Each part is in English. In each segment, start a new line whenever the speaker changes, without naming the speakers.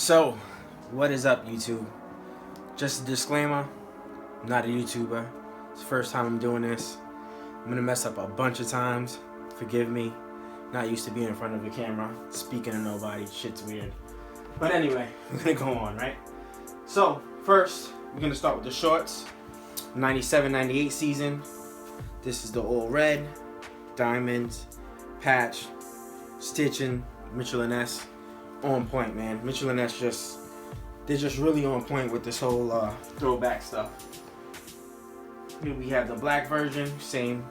So, what is up, YouTube? Just a disclaimer, I'm not a YouTuber. It's the first time I'm doing this. I'm gonna mess up a bunch of times. Forgive me. Not used to being in front of a camera, speaking to nobody. Shit's weird. But anyway, we're gonna go on, right? So, first, we're gonna start with the shorts. 97-98 season. This is the all red, diamonds, patch, stitching, Mitchell & S. On point, man. Mitchell & S they're just really on point with this whole throwback stuff. Here we have the black version, same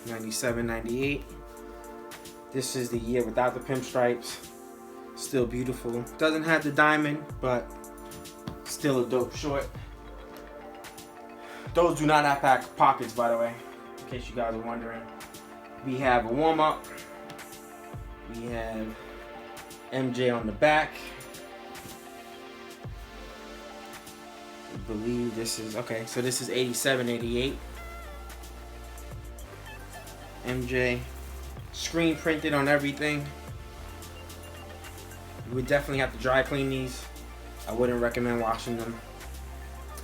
97-98. This is the year without the pinstripes. Still beautiful. Doesn't have the diamond, but still a dope short. Those do not have pockets, by the way, in case you guys are wondering. We have a warm-up. We have MJ on the back. I believe this is, okay, so this is 87-88. MJ. Screen printed on everything. You would definitely have to dry clean these. I wouldn't recommend washing them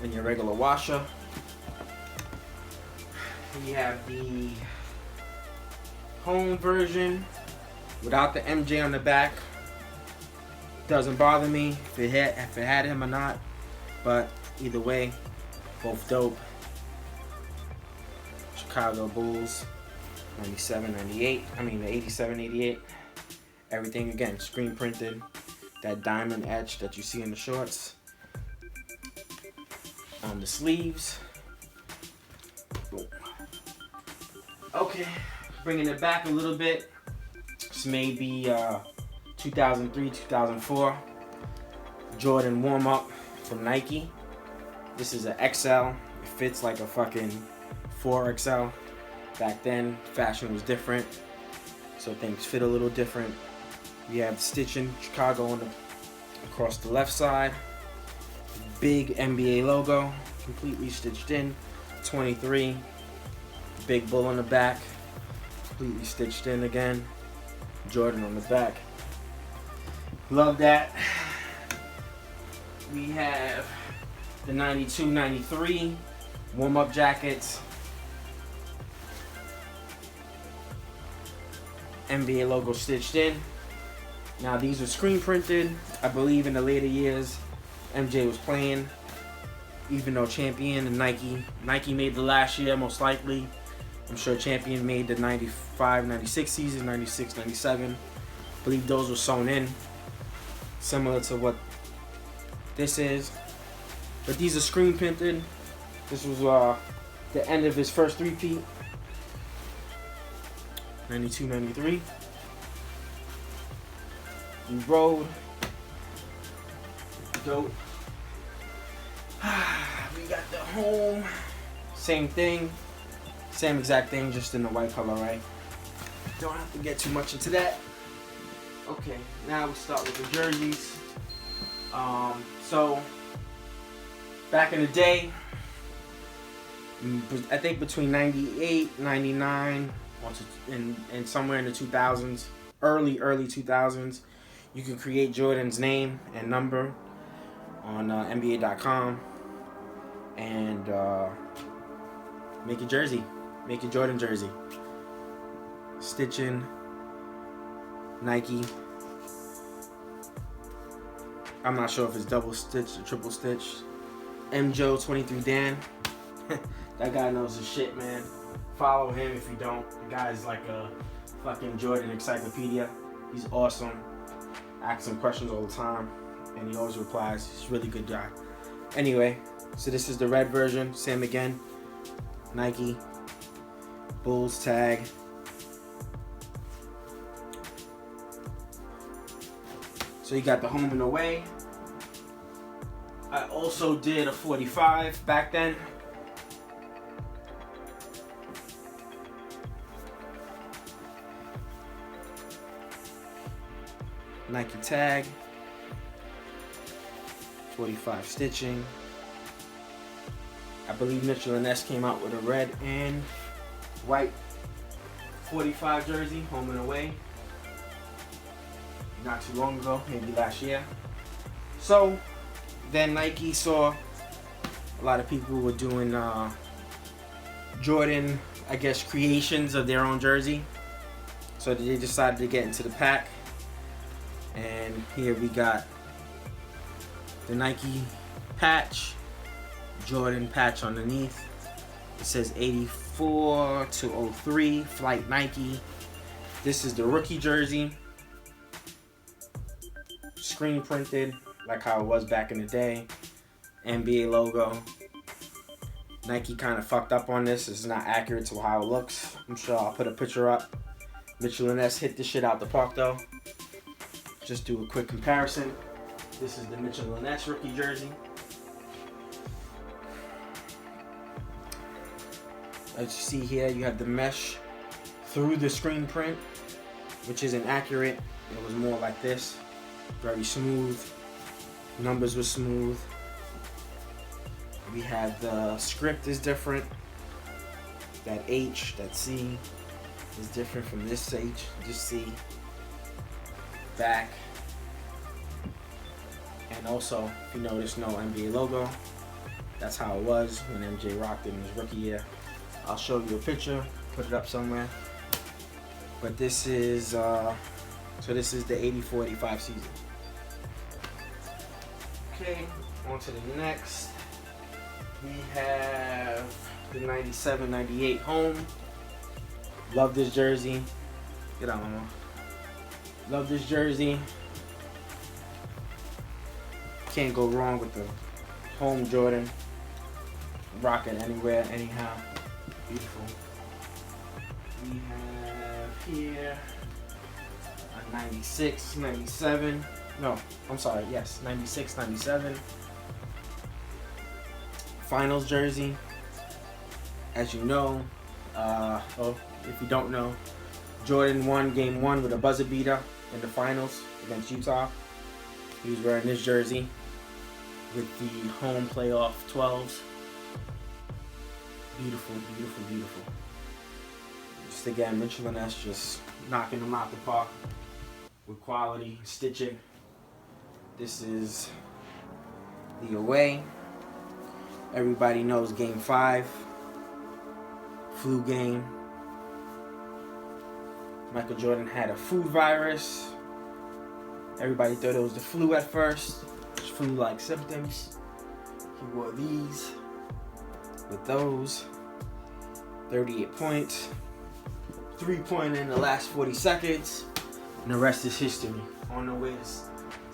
in your regular washer. We have the home version without the MJ on the back. Doesn't bother me if it had him or not, but either way, both dope. Chicago Bulls, 97-98. I mean the 87-88. Everything again screen printed. That diamond etch that you see in the shorts. On the sleeves. Boom. Okay, bringing it back a little bit. This may be 2003, 2004 Jordan warm-up from Nike. This is an XL. It fits like a fucking 4XL. Back then, fashion was different, so things fit a little different. We have stitching Chicago on across the left side. Big NBA logo, completely stitched in. 23. Big bull on the back, completely stitched in again. Jordan on the back. Love that. We have the 92-93 warm-up jackets. NBA logo stitched in. Now these are screen printed. I believe in the later years MJ was playing, even though Champion and Nike made the last year most likely. I'm sure Champion made the 95-96 season, 96-97. I believe those were sewn in, similar to what this is. But these are screen printed. This was the end of his first three-peat. 92-93. We rode. Dope. We got the home. Same thing. Same exact thing, just in the white color, right? Don't have to get too much into that. Okay, now we start with the jerseys. So, back in the day, I think between 98, 99, and somewhere in the 2000s, early 2000s, you could create Jordan's name and number on NBA.com and make a jersey. Make a Jordan jersey. Stitching, Nike. I'm not sure if it's double stitch or triple stitch. MJO 23 Dan. That guy knows his shit, man. Follow him if you don't. The guy's like a fucking Jordan encyclopedia. He's awesome. Asks him questions all the time, and he always replies. He's a really good guy. Anyway, so this is the red version. Same again. Nike. Bulls tag. So you got the home and away. I also did a 45 back then. Nike tag. 45 stitching. I believe Mitchell & S came out with a red and white 45 jersey, home and away. not too long ago, maybe last year. So then Nike saw a lot of people were doing Jordan, I guess, creations of their own jersey. So they decided to get into the pack. And here we got the Nike patch, Jordan patch underneath. It says 84 to 03, Flight Nike. This is the rookie jersey. Screen printed, like how it was back in the day. NBA logo. Nike kind of fucked up on this. It's not accurate to how it looks. I'm sure I'll put a picture up. Mitchell & Ness hit this shit out the park though. Just do a quick comparison. This is the Mitchell & Ness rookie jersey. As you see here, you have the mesh through the screen print, which isn't accurate. It was more like this. Very smooth. Numbers were smooth. We have the script is different. That H, that C is different from this H, this C. Back. And also, if you notice, no NBA logo. That's how it was when MJ rocked it in his rookie year. I'll show you a picture, put it up somewhere. But this is, so this is the 84-85 season. Okay, on to the next. We have the 97-98 home. Love this jersey. Get out, mama. Love this jersey. Can't go wrong with the home Jordan. Rock it anywhere, anyhow. Beautiful. We have here a 96, 97. No, I'm sorry. Yes, 96, 97. Finals jersey. As you know, if you don't know, Jordan won Game 1 with a buzzer beater in the finals against Utah. He was wearing this jersey with the home playoff 12s. Beautiful, beautiful, beautiful. Just again, Mitchell & Ness just knocking them out the park with quality stitching. This is the away. Everybody knows Game 5. Flu game. Michael Jordan had a food virus. Everybody thought it was the flu at first. Flu-like symptoms. He wore these with those. 38 points. 3-pointer in the last 40 seconds. And the rest is history. On the way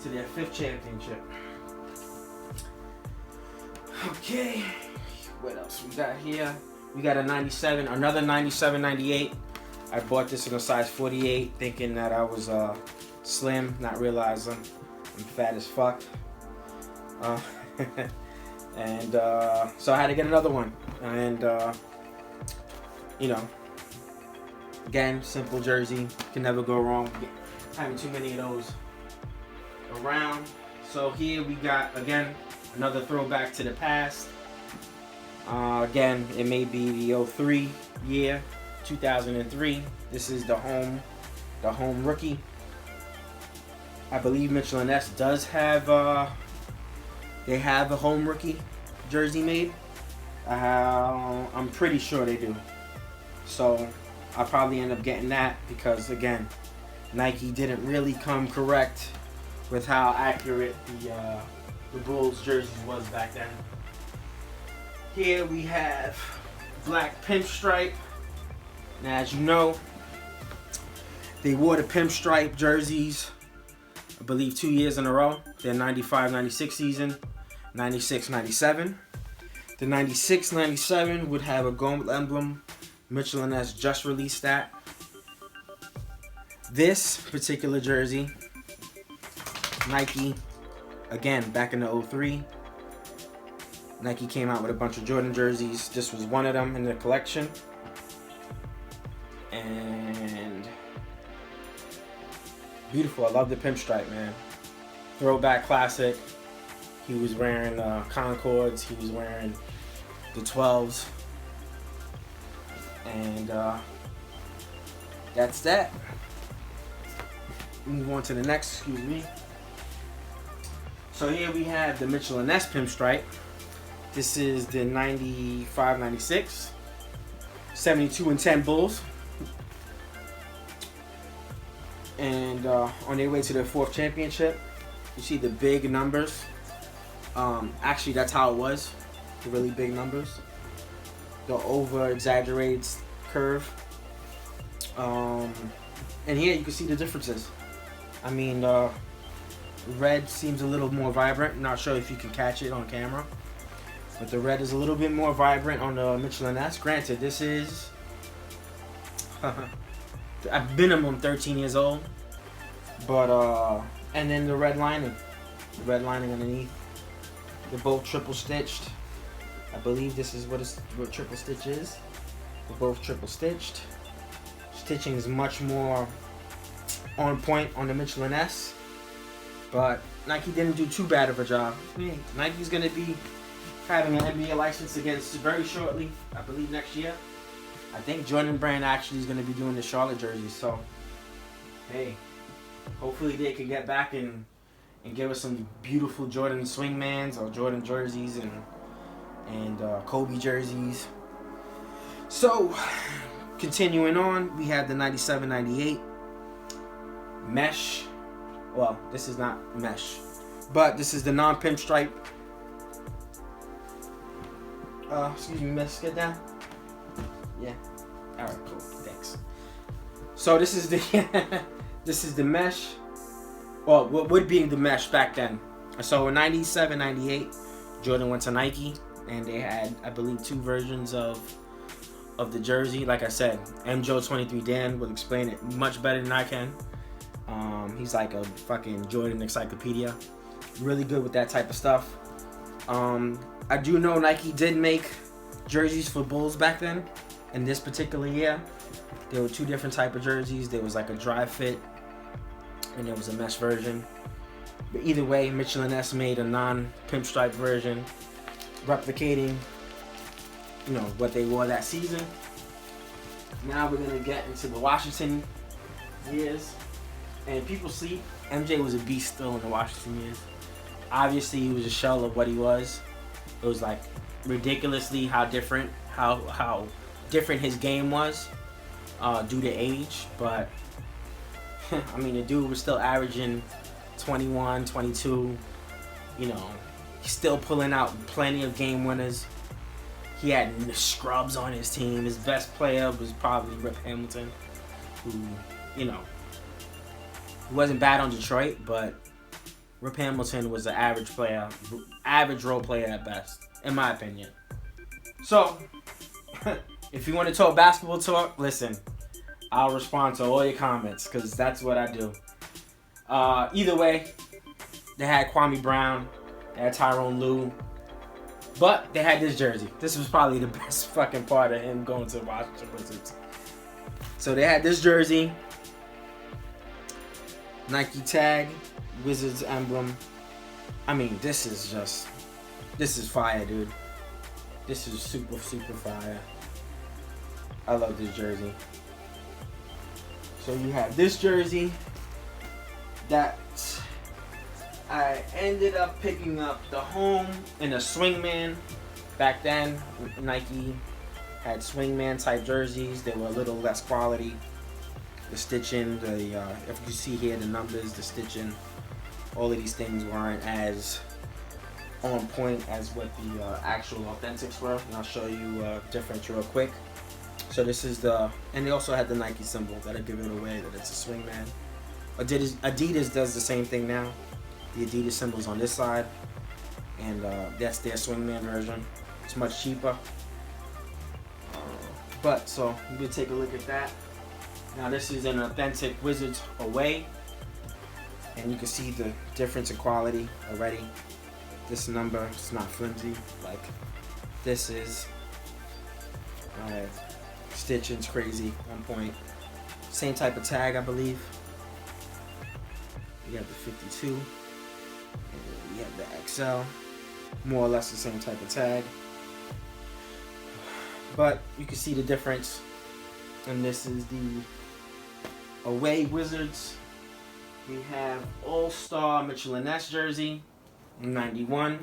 to their 5th championship. Okay. What else we got here? We got a 97, another 97-98. I bought this in a size 48, thinking that I was slim, not realizing I'm fat as fuck. And so I had to get another one. And, you know, again, simple jersey. Can never go wrong having too many of those around. So here we got, again, another throwback to the past. Again, it may be the 03 year, 2003. This is the home rookie. I believe Mitchell & Ness does have, they have a home rookie jersey made. I'm pretty sure they do. So I'll probably end up getting that because, again, Nike didn't really come correct with how accurate the Bulls jerseys was back then. Here we have black pinstripe. Now, as you know, they wore the pinstripe jerseys, I believe, 2 years in a row. Their 95-96 season, 96-97. The 96-97 would have a gold emblem. Mitchell & Ness just released that. This particular jersey, Nike, again, back in the 03. Nike came out with a bunch of Jordan jerseys. This was one of them in the collection. And beautiful. I love the pinstripe, man. Throwback classic. He was wearing Concords. He was wearing the 12s. And that's that. move on to the next, excuse me. So here we have the Mitchell & Ness Pinstripe. This is the 95-96, 72-10 Bulls. And on their way to their 4th championship, you see the big numbers. Actually, that's how it was. The really big numbers. The over-exaggerated curve. And here you can see the differences. I mean, red seems a little more vibrant. Not sure if you can catch it on camera. But the red is a little bit more vibrant on the Mitchell & Ness. Granted, this is at minimum 13 years old. But, and then the red lining. The red lining underneath. They're both triple stitched. I believe this is what triple stitch is. They're both triple stitched. Stitching is much more on point on the Mitchell & Ness. But Nike didn't do too bad of a job. Nike's going to be having an NBA license against very shortly, I believe next year. I think Jordan Brand actually is going to be doing the Charlotte jerseys. So, hey, hopefully they can get back and give us some beautiful Jordan swingmans or Jordan jerseys and Kobe jerseys. So, continuing on, we have the 97-98 mesh. Well, this is not mesh, but this is the non-pinstripe. Excuse me, miss, get down. Yeah. All right, cool. Thanks. So this is the this is the mesh, or what would be the mesh back then. So in 97-98, Jordan went to Nike, and they had, I believe, 2 versions of the jersey. Like I said, MJO23 Dan will explain it much better than I can. He's like a fucking Jordan encyclopedia. Really good with that type of stuff. I do know Nike did make jerseys for Bulls back then. In this particular year, there were 2 different type of jerseys. There was like a dry fit, and there was a mesh version. But either way, Mitchell & Ness made a non-pinstripe version, replicating, you know, what they wore that season. Now we're gonna get into the Washington years, and people sleep. MJ was a beast still in the Washington years. Obviously, he was a shell of what he was. It was like ridiculously how different his game was due to age. But I mean, the dude was still averaging 21, 22. You know, he's still pulling out plenty of game winners. He had scrubs on his team. His best player was probably Rip Hamilton, who, you know, he wasn't bad on Detroit, but Rip Hamilton was an average player, average role player at best, in my opinion. So, if you want to talk basketball talk, listen, I'll respond to all your comments, because that's what I do. Either way, they had Kwame Brown, they had Tyrone Lue, but they had this jersey. This was probably the best fucking part of him going to the Washington Wizards. So they had this jersey, Nike tag, Wizards emblem. I mean, this is fire, dude. This is super, super fire. I love this jersey. So you have this jersey that I ended up picking up the home in a swingman. Back then, Nike had swingman type jerseys. They were a little less quality. The stitching, if you see here the numbers, the stitching, all of these things weren't as on point as what the actual authentics were. And I'll show you difference real quick. So this is and they also had the Nike symbol that I give it away that it's a swingman. Adidas does the same thing now. The Adidas symbol's on this side, and that's their swingman version. It's much cheaper. But so we'll take a look at that. Now this is an authentic Wizards away, and you can see the difference in quality already. This number, it's not flimsy like this is. Stitching's crazy, on point. Same type of tag, I believe. We have the 52, and we have the XL. More or less the same type of tag. But you can see the difference. And this is the away Wizards. We have All-Star Mitchell and Ness jersey, 91.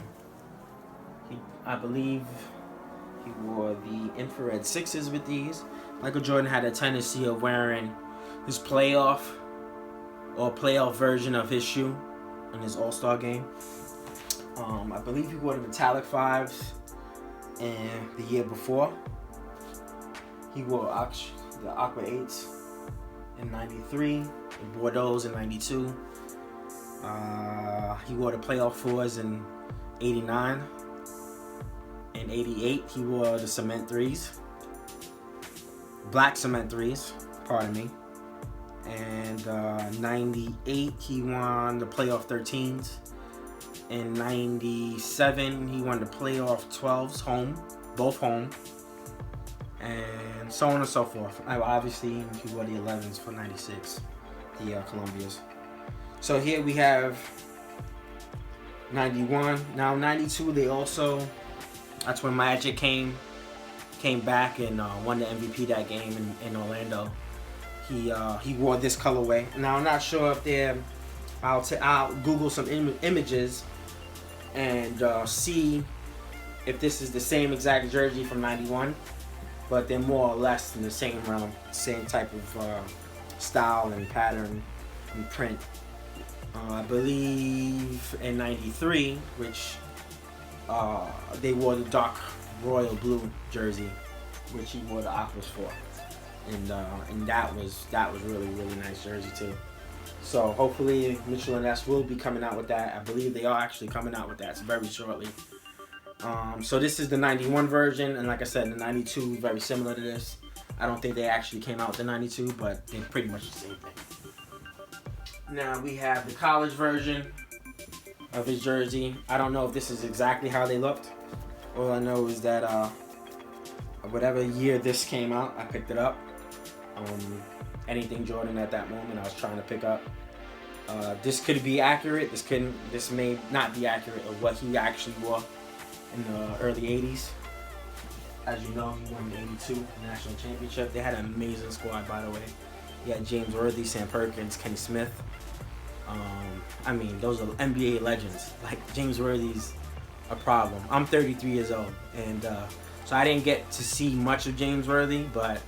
I believe he wore the infrared 6s with these. Michael Jordan had a tendency of wearing his playoff version of his shoe in his All-Star game. I believe he wore the metallic 5s and the year before. He wore the Aqua 8s in 93, the Bordeaux in 92. He wore the playoff 4s in 89. In 88, he wore the cement 3s. Black cement 3s, pardon me. And 98, he won the playoff 13s. In 97, he won the playoff 12s home, both home. And so on and so forth. Obviously, he wore the 11s for 96, the Columbias. So here we have 91. Now 92, they also, that's when Magic came back and won the MVP that game in Orlando. He wore this colorway. Now I'm not sure if they're. I'll Google some images and see if this is the same exact jersey from 91, but they're more or less in the same realm, same type of style and pattern and print. I believe in 93, which they wore the dark royal blue jersey, which he wore the aquas for, and that was really nice jersey too. So hopefully Mitchell and Ness will be coming out with that. I believe they are actually coming out with that very shortly. So this is the 91 version, and like I said, the 92 is very similar to this. I don't think they actually came out with the 92, but they're pretty much the same thing. Now we have the college version of his jersey. I don't know if this is exactly how they looked. All I know is that whatever year this came out, I picked it up. Anything Jordan at that moment I was trying to pick up. This could be accurate. This may not be accurate of what he actually wore in the early 80s. As you know, he won the 82 National Championship. They had an amazing squad, by the way. You had James Worthy, Sam Perkins, Kenny Smith. I mean, those are NBA legends. Like, James Worthy's a problem. I'm 33 years old, and so I didn't get to see much of James Worthy, but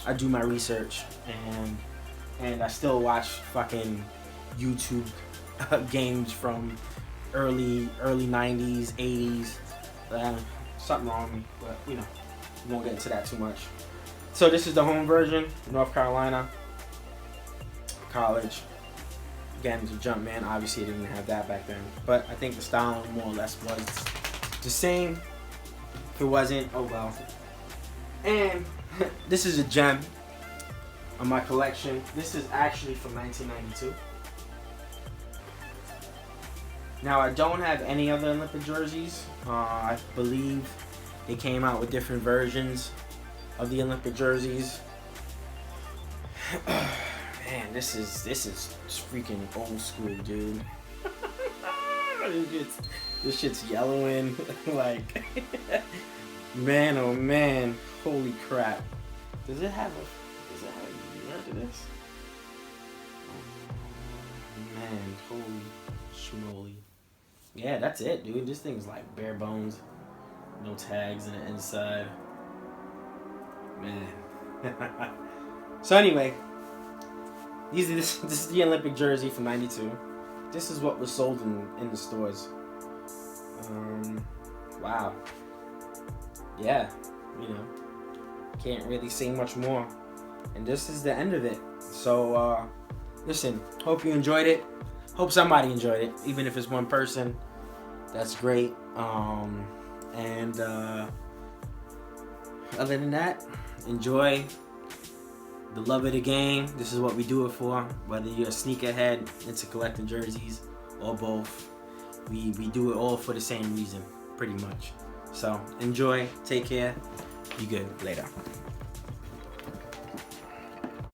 I do my research, and I still watch fucking YouTube games from early 90s, 80s. Something wrong with me, but you know, we won't get into that too much. So this is the home version, North Carolina College. Again, the Jumpman, obviously didn't have that back then, but I think the style more or less was the same. If it wasn't, oh well. And this is a gem on my collection. This is actually from 1992. Now I don't have any other Olympic jerseys. I believe they came out with different versions of the Olympic jerseys. Man, this is freaking old school, dude. This shit's yellowing. Like, man, oh man, holy crap. Does it have a year to this? Oh, man, holy schmoly. Yeah, that's it, dude. This thing's like bare bones. No tags in the inside. Man. So anyway, this is the Olympic jersey from 92. This is what was sold in the stores. Wow. Yeah, you know, can't really say much more. And this is the end of it. So, listen, hope you enjoyed it. Hope somebody enjoyed it, even if it's one person. That's great. And other than that, enjoy the love of the game. This is what we do it for. Whether you're a sneakerhead into collecting jerseys or both, we do it all for the same reason, pretty much. So enjoy, take care, be good, later.